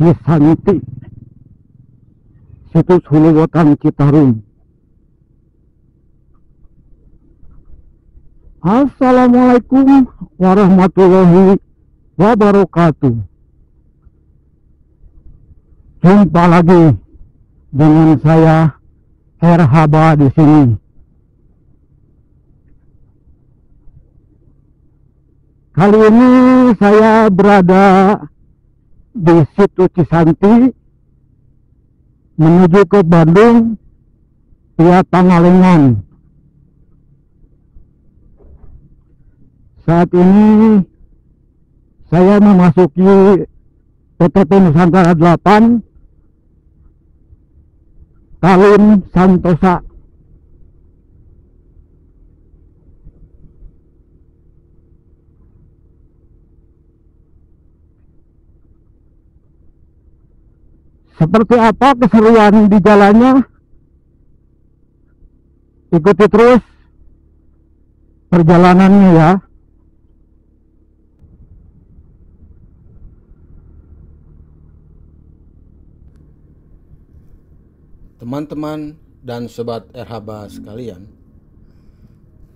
Cisanti, situs Hulu Wetan Citarum. Assalamualaikum warahmatullahi wabarakatuh. Jumpa lagi dengan saya Erhaba di sini. Kali ini saya berada di situ Cisanti menuju ke Bandung via Pangalengan. Saat ini saya memasuki PTP Nusantara 8 Talun Santosa. Seperti apa keseruan di jalannya? Ikuti terus perjalanannya ya. Teman-teman dan sobat Erhaba sekalian,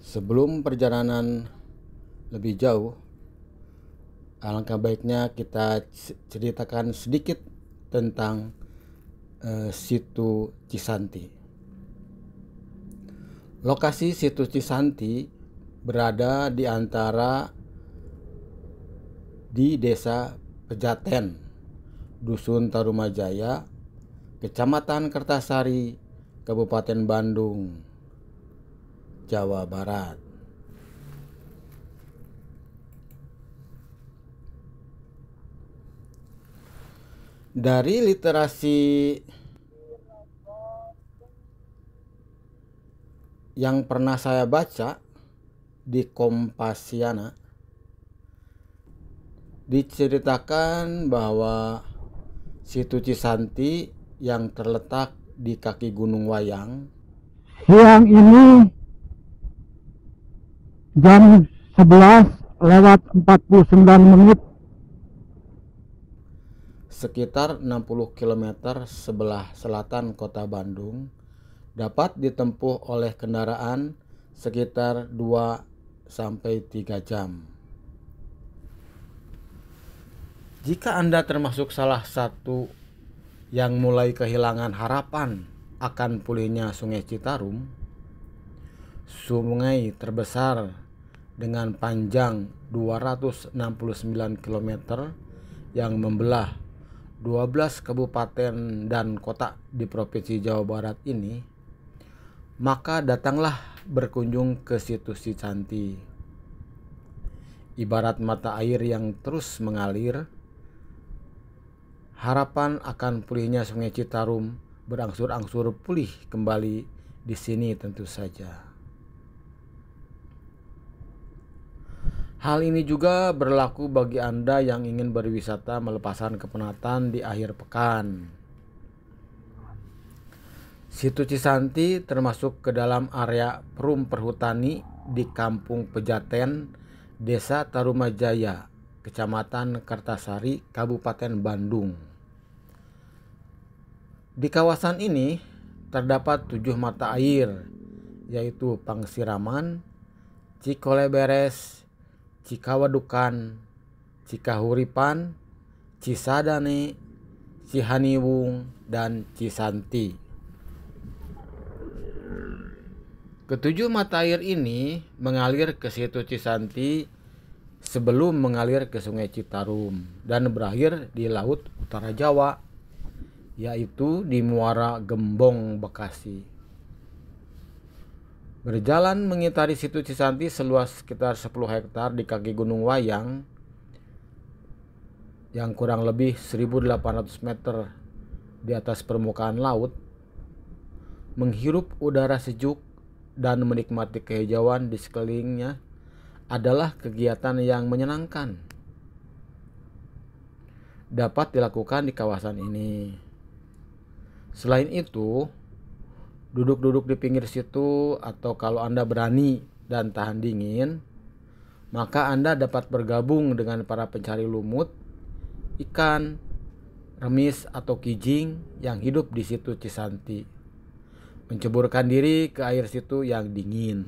sebelum perjalanan lebih jauh, alangkah baiknya kita ceritakan sedikit tentang situ Cisanti. Lokasi situ Cisanti berada di Desa Pejaten, Dusun Tarumajaya, Kecamatan Kertasari, Kabupaten Bandung, Jawa Barat. Dari literasi yang pernah saya baca di Kompasiana, diceritakan bahwa situ Cisanti yang terletak di kaki Gunung Wayang, Siang ini jam 11:49 sekitar 60 km sebelah selatan kota Bandung, dapat ditempuh oleh kendaraan sekitar 2-3 jam. Jika Anda termasuk salah satu yang mulai kehilangan harapan akan pulihnya Sungai Citarum, sungai terbesar dengan panjang 269 km yang membelah 12 kabupaten dan kota di Provinsi Jawa Barat ini, maka datanglah berkunjung ke situ Cisanti. Ibarat mata air yang terus mengalir, harapan akan pulihnya Sungai Citarum berangsur-angsur pulih kembali di sini tentu saja. Hal ini juga berlaku bagi Anda yang ingin berwisata melepaskan kepenatan di akhir pekan. Situ Cisanti termasuk ke dalam area Perum Perhutani di Kampung Pejaten, Desa Tarumajaya, Kecamatan Kertasari, Kabupaten Bandung. Di kawasan ini terdapat 7 mata air, yaitu Pangsiraman, Cikoleberes, Cikawadukan, Cikahuripan, Cisadane, Cihaniwung, dan Cisanti. Ketujuh mata air ini mengalir ke situ Cisanti sebelum mengalir ke Sungai Citarum dan berakhir di Laut Utara Jawa, yaitu di Muara Gembong, Bekasi. Berjalan mengitari situ Cisanti seluas sekitar 10 hektar di kaki Gunung Wayang yang kurang lebih 1.800 meter di atas permukaan laut, menghirup udara sejuk dan menikmati kehijauan di sekelilingnya adalah kegiatan yang menyenangkan. Dapat dilakukan di kawasan ini. Selain itu, duduk-duduk di pinggir situ, atau kalau Anda berani dan tahan dingin, maka Anda dapat bergabung dengan para pencari lumut, ikan, remis atau kijing yang hidup di situ Cisanti, menceburkan diri ke air situ yang dingin.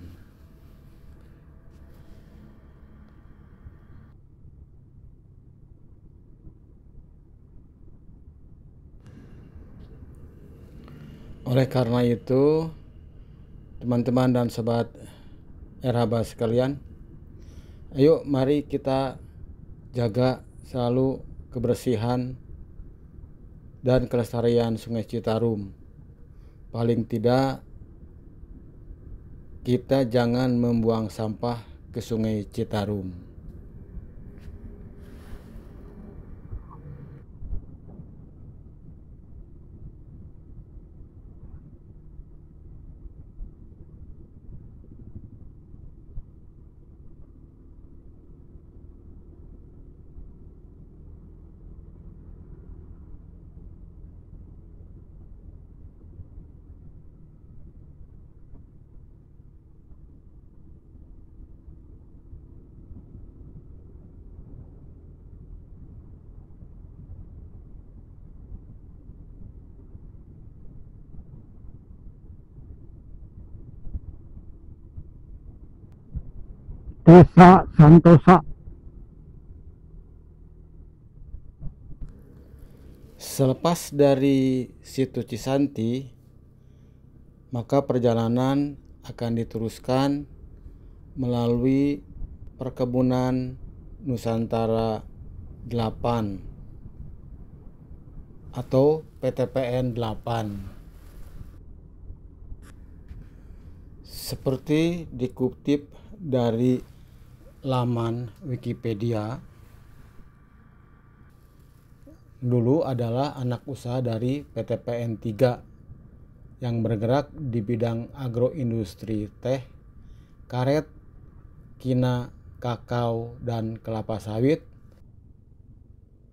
Oleh karena itu, teman-teman dan sobat Erhaba sekalian, ayo mari kita jaga selalu kebersihan dan kelestarian Sungai Citarum. Paling tidak kita jangan membuang sampah ke Sungai Citarum. Desa Santosa. Selepas dari situ Cisanti, maka perjalanan akan diteruskan melalui perkebunan Nusantara 8 atau PTPN 8. Seperti dikutip dari laman Wikipedia, dulu adalah anak usaha dari PTPN 3 yang bergerak di bidang agroindustri teh, karet, kina, kakao, dan kelapa sawit,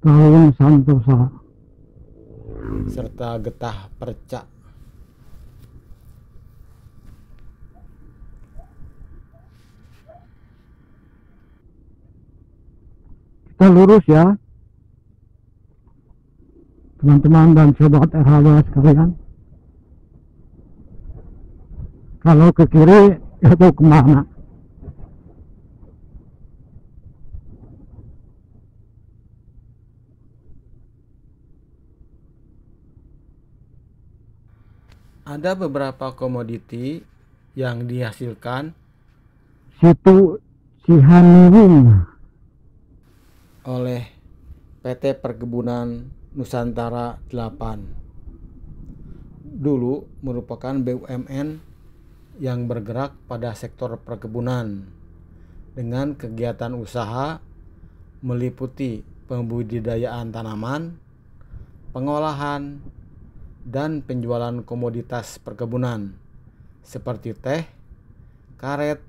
Kaum Santosa. serta getah perca. Kita lurus ya, teman-teman dan sobat Erhaba sekalian. Kalau ke kiri itu kemana? Ada beberapa komoditi yang dihasilkan Situ Cihanirung oleh PT Perkebunan Nusantara 8. Dulu merupakan BUMN yang bergerak pada sektor perkebunan dengan kegiatan usaha meliputi pembudidayaan tanaman, pengolahan, dan penjualan komoditas perkebunan seperti teh, karet,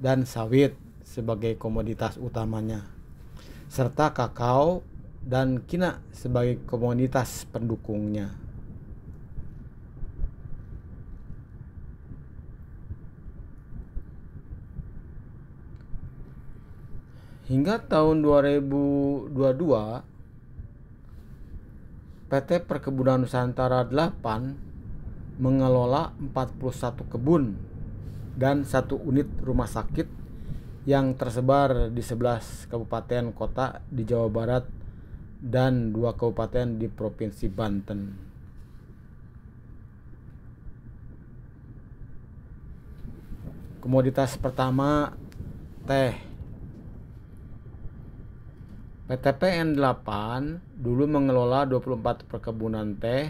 dan sawit sebagai komoditas utamanya, serta kakao dan kina sebagai komoditas pendukungnya. Hingga tahun 2022, PT Perkebunan Nusantara 8 mengelola 41 kebun dan 1 unit rumah sakit yang tersebar di 11 kabupaten kota di Jawa Barat dan 2 kabupaten di Provinsi Banten. Komoditas pertama, teh. PTPN 8 dulu mengelola 24 perkebunan teh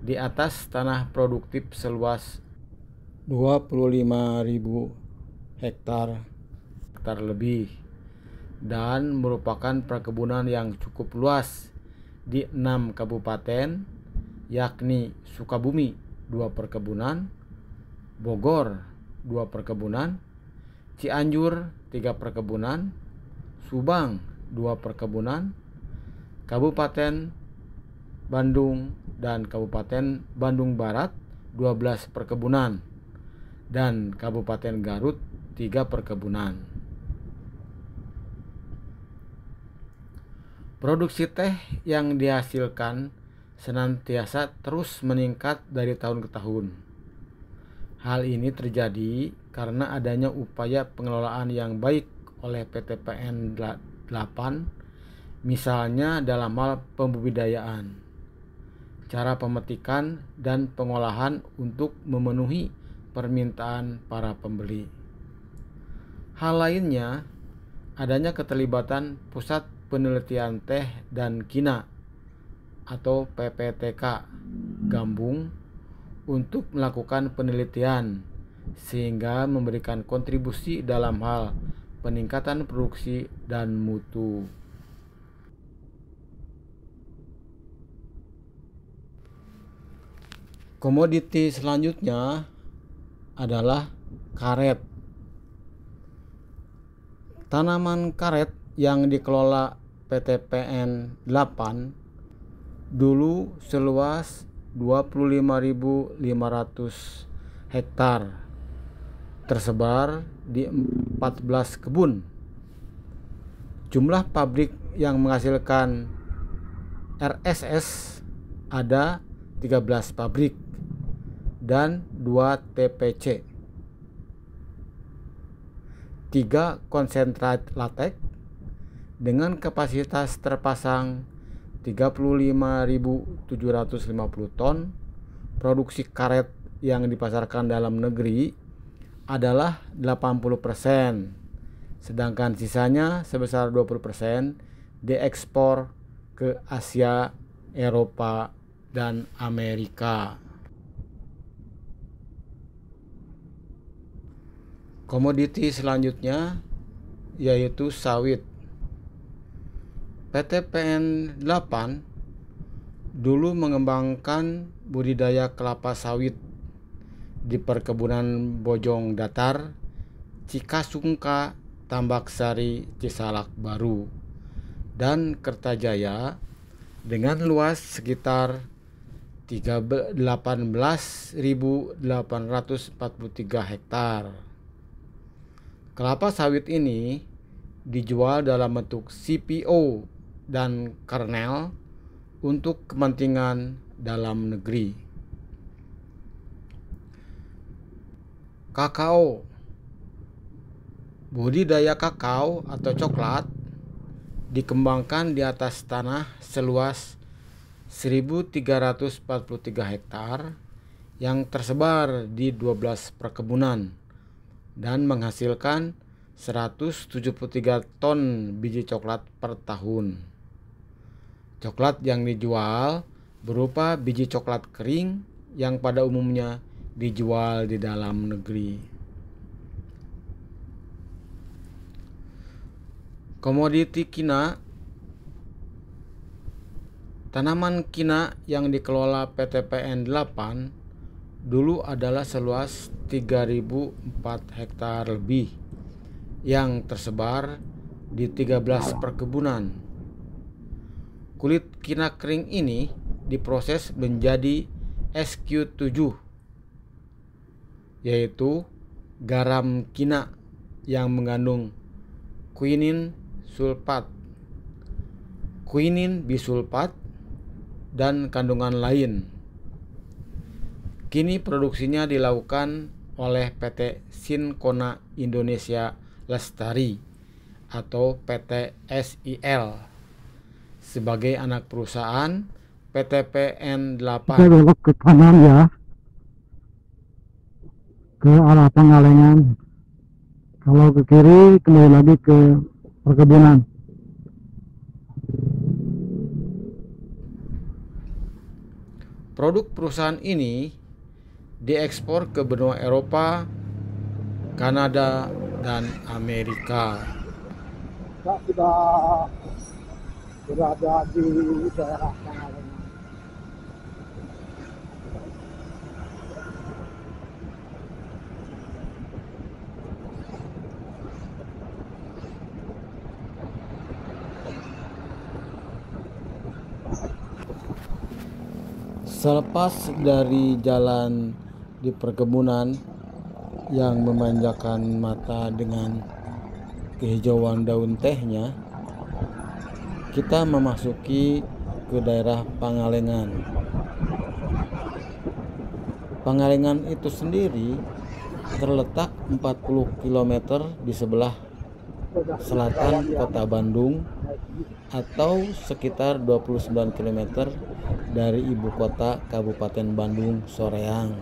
di atas tanah produktif seluas 25.000 hektar lebih, dan merupakan perkebunan yang cukup luas di 6 kabupaten, yakni Sukabumi 2 perkebunan, Bogor 2 perkebunan, Cianjur 3 perkebunan, Subang 2 perkebunan, Kabupaten Bandung dan Kabupaten Bandung Barat 12 perkebunan, dan Kabupaten Garut 3 perkebunan. Produksi teh yang dihasilkan senantiasa terus meningkat dari tahun ke tahun. Hal ini terjadi karena adanya upaya pengelolaan yang baik oleh PT PN 8, misalnya dalam hal pembudidayaan, cara pemetikan, dan pengolahan untuk memenuhi permintaan para pembeli. Hal lainnya, adanya keterlibatan Pusat Penelitian Teh dan Kina atau PPTK Gambung untuk melakukan penelitian sehingga memberikan kontribusi dalam hal peningkatan produksi dan mutu. Komoditi selanjutnya adalah karet. Tanaman karet yang dikelola PT PN 8 dulu seluas 25.500 hektar tersebar di 14 kebun. Jumlah pabrik yang menghasilkan RSS ada 13 pabrik dan 2 TPC, 3 konsentrat latek dengan kapasitas terpasang 35.750 ton. Produksi karet yang dipasarkan dalam negeri adalah 80%, sedangkan sisanya sebesar 20% diekspor ke Asia, Eropa, dan Amerika. Komoditi selanjutnya yaitu sawit. PT PN 8 dulu mengembangkan budidaya kelapa sawit di perkebunan Bojong Datar, Cikasungka, Tambak Sari, Cisalak Baru, dan Kertajaya dengan luas sekitar 18.843 hektar. Kelapa sawit ini dijual dalam bentuk CPO dan kernel untuk kepentingan dalam negeri. Kakao. Budidaya kakao atau coklat dikembangkan di atas tanah seluas 1.343 hektar yang tersebar di 12 perkebunan dan menghasilkan 173 ton biji coklat per tahun. Coklat yang dijual berupa biji coklat kering yang pada umumnya dijual di dalam negeri. Komoditi kina. Tanaman kina yang dikelola PT PN 8 dulu adalah seluas 3.004 hektar lebih yang tersebar di 13 perkebunan. Kulit kina kering ini diproses menjadi SQ7, yaitu garam kina yang mengandung quinin sulfat, quinin bisulfat, dan kandungan lain. Kini produksinya dilakukan oleh PT Sinkona Indonesia Lestari atau PT SIL sebagai anak perusahaan PT PN 8. Kita belok ke kanan ya, ke arah Pangalengan. Kalau ke kiri kembali lagi ke perkebunan. Produk perusahaan ini diekspor ke benua Eropa, Kanada, dan Amerika. Kita sudah berada di daerah Pangalengan. Selepas dari jalan di perkebunan yang memanjakan mata dengan kehijauan daun tehnya, kita memasuki ke daerah Pangalengan. Pangalengan itu sendiri terletak 40 km di sebelah selatan kota Bandung atau sekitar 29 km dari ibu kota Kabupaten Bandung Soreang.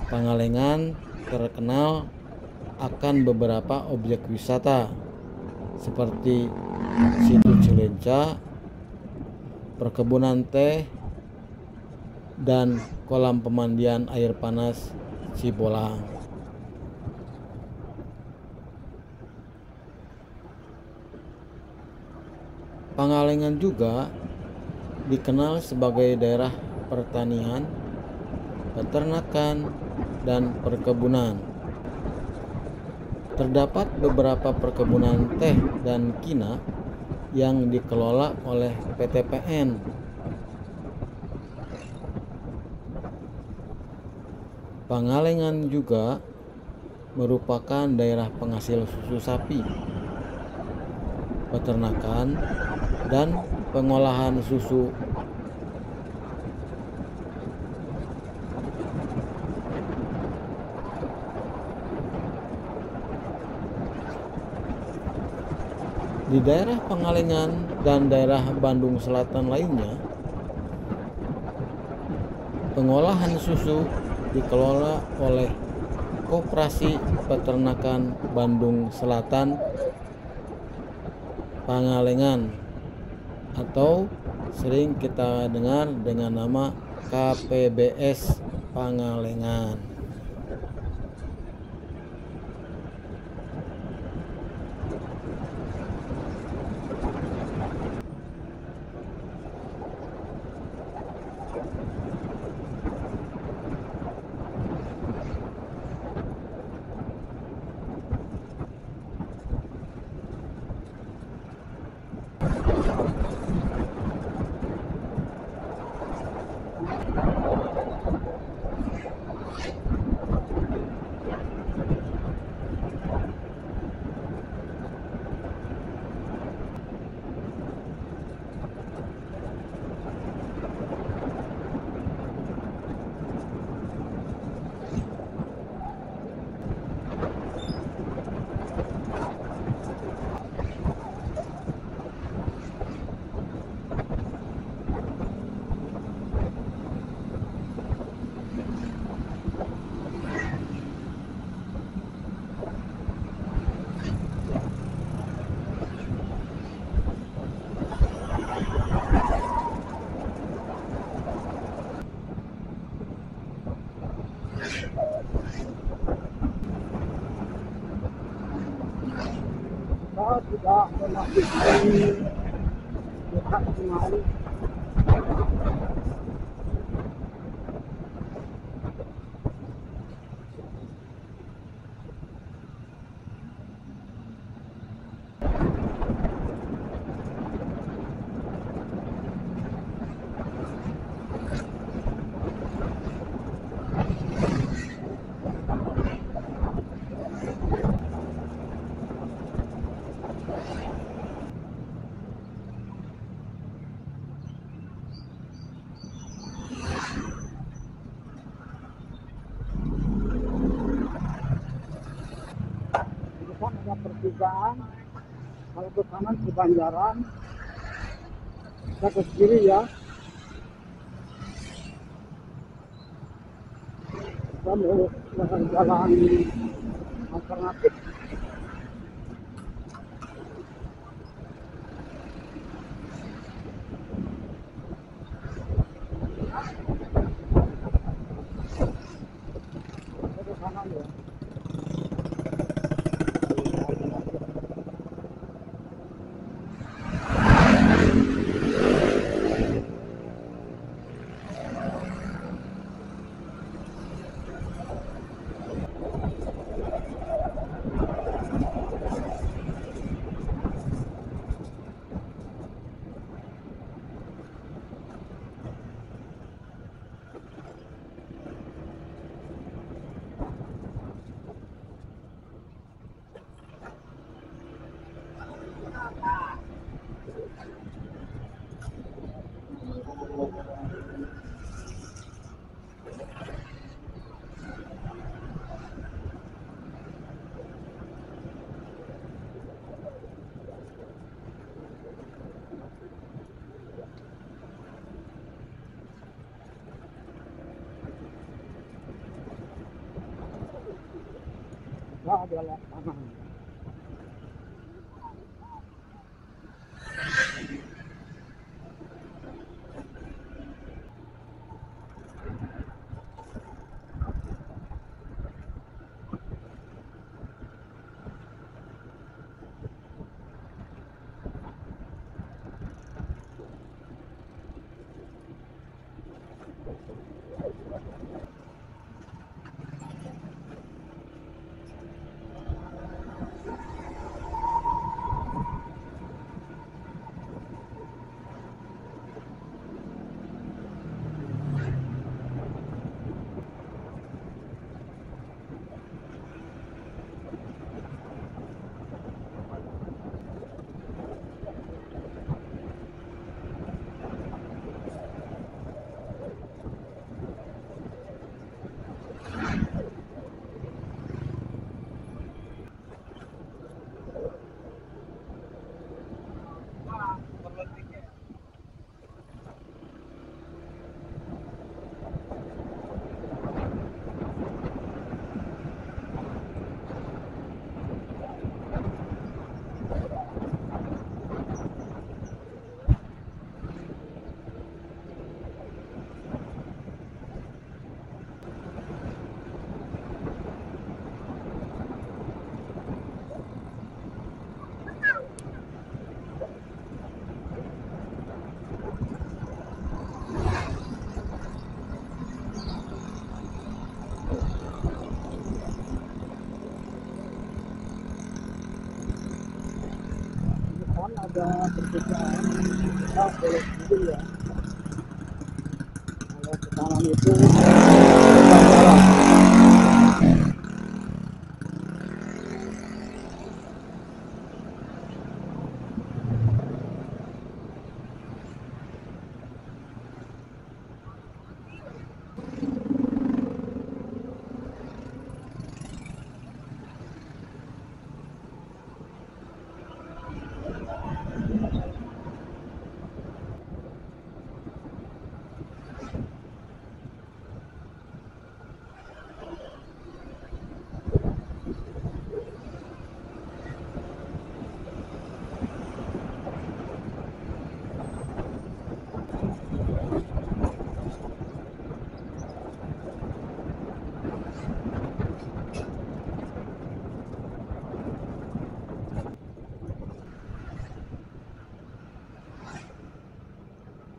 Pangalengan terkenal akan beberapa objek wisata seperti Situ Cilenca, perkebunan teh, dan kolam pemandian air panas Cibolang. Pangalengan juga dikenal sebagai daerah pertanian, peternakan, dan perkebunan. Terdapat beberapa perkebunan teh dan kina yang dikelola oleh PT PN. Pangalengan juga merupakan daerah penghasil susu sapi, peternakan, dan pengolahan susu. Di daerah Pangalengan dan daerah Bandung Selatan lainnya, pengolahan susu dikelola oleh Koperasi Peternakan Bandung Selatan Pangalengan atau sering kita dengar dengan nama KPBS Pangalengan. Tidak memastikan pihak kemarin. Ada pertigaan, kalau ke kanan ke Banjaran, kita ke kiri ya. Kita mau jalan alternatif. Kita ke kanan ya. adalah tanah. Ada perbedaan kita boleh sendiri ya. Kalau ke kanan itu jalan.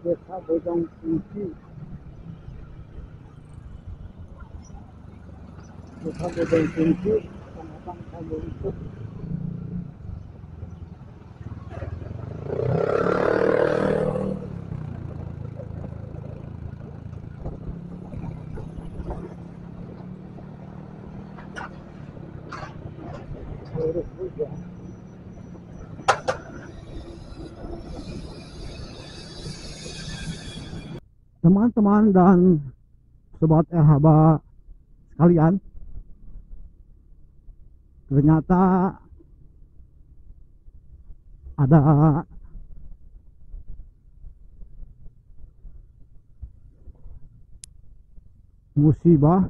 Desa Bojong Kunci. Desa Bojong Kunci, Kecamatan Kaliurip. Lurus juga. Teman-teman dan sobat RHB sekalian, ternyata ada musibah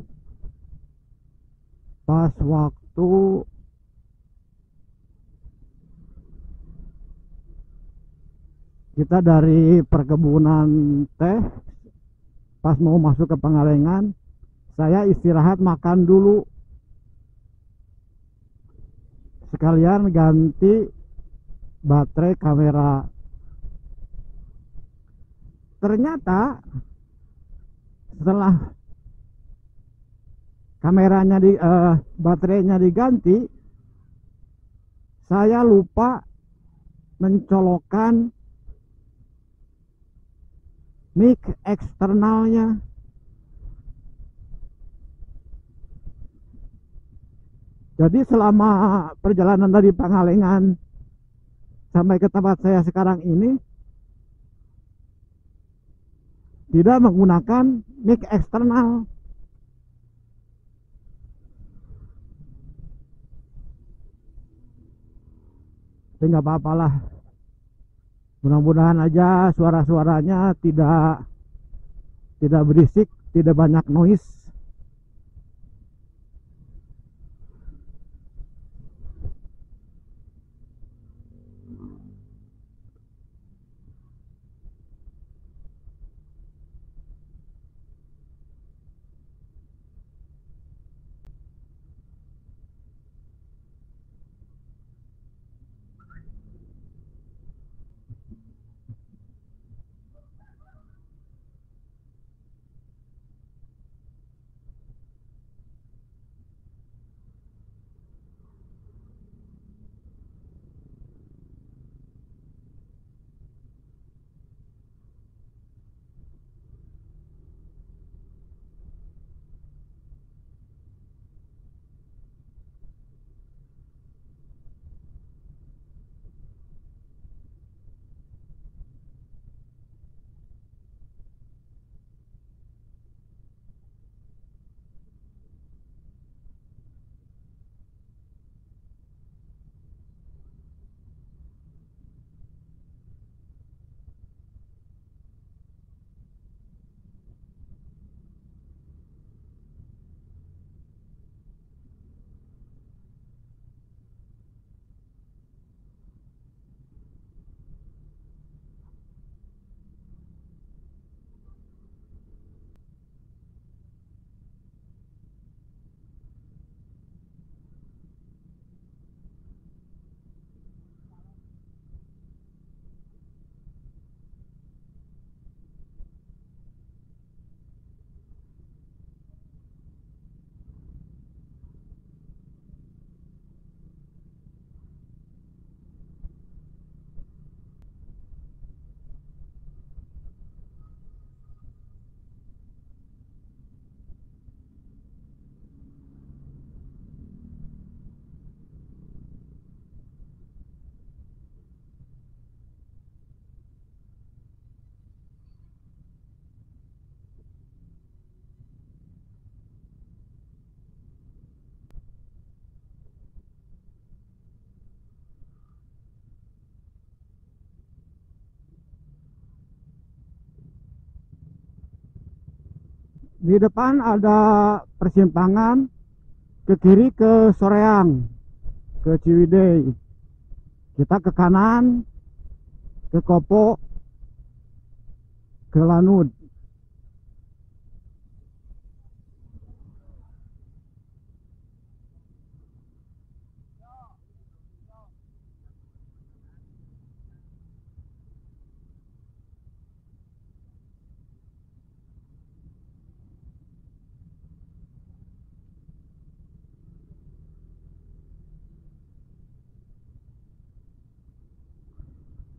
pas waktu kita dari perkebunan teh. Pas mau masuk ke Pangalengan, saya istirahat makan dulu, sekalian ganti baterai kamera. Ternyata setelah kameranya baterainya diganti, saya lupa mencolokkan mic eksternalnya. Jadi selama perjalanan dari Pangalengan sampai ke tempat saya sekarang ini tidak menggunakan mic eksternal. Tapi nggak apa-apalah. Mudah-mudahan aja suara-suaranya tidak berisik, tidak banyak noise. Di depan ada persimpangan, ke kiri ke Soreang, ke Ciwidey. Kita ke kanan, ke Kopo, ke Lanud.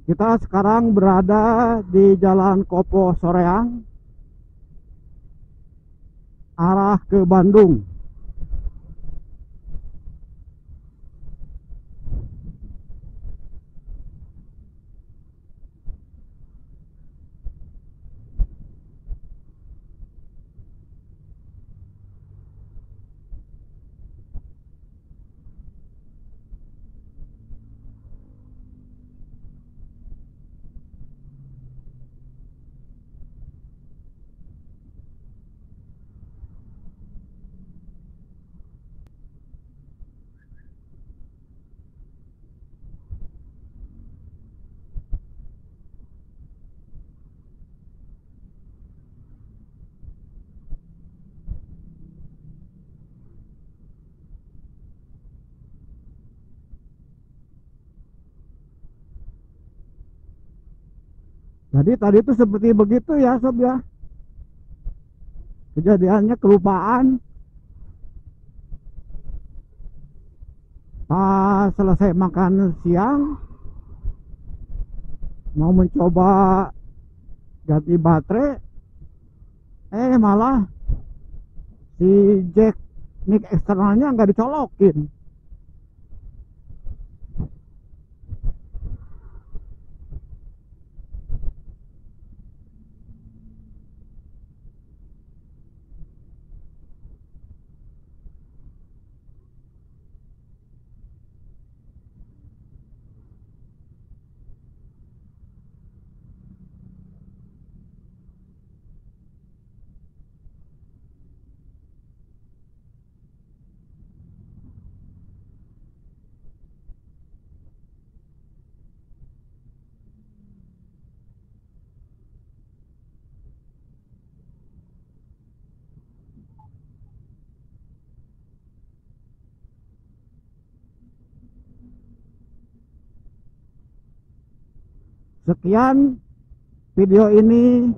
Kita sekarang berada di Jalan Kopo Soreang, arah ke Bandung. Jadi tadi itu seperti begitu ya sob ya. Kejadiannya kelupaan. Pas selesai makan siang, mau mencoba ganti baterai, malah si jack mic eksternalnya nggak dicolokin. Sekian video ini.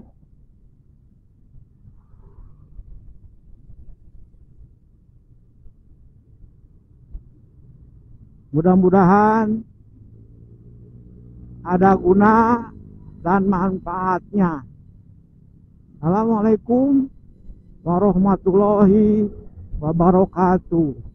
Mudah-mudahan ada guna dan manfaatnya. Assalamualaikum warahmatullahi wabarakatuh.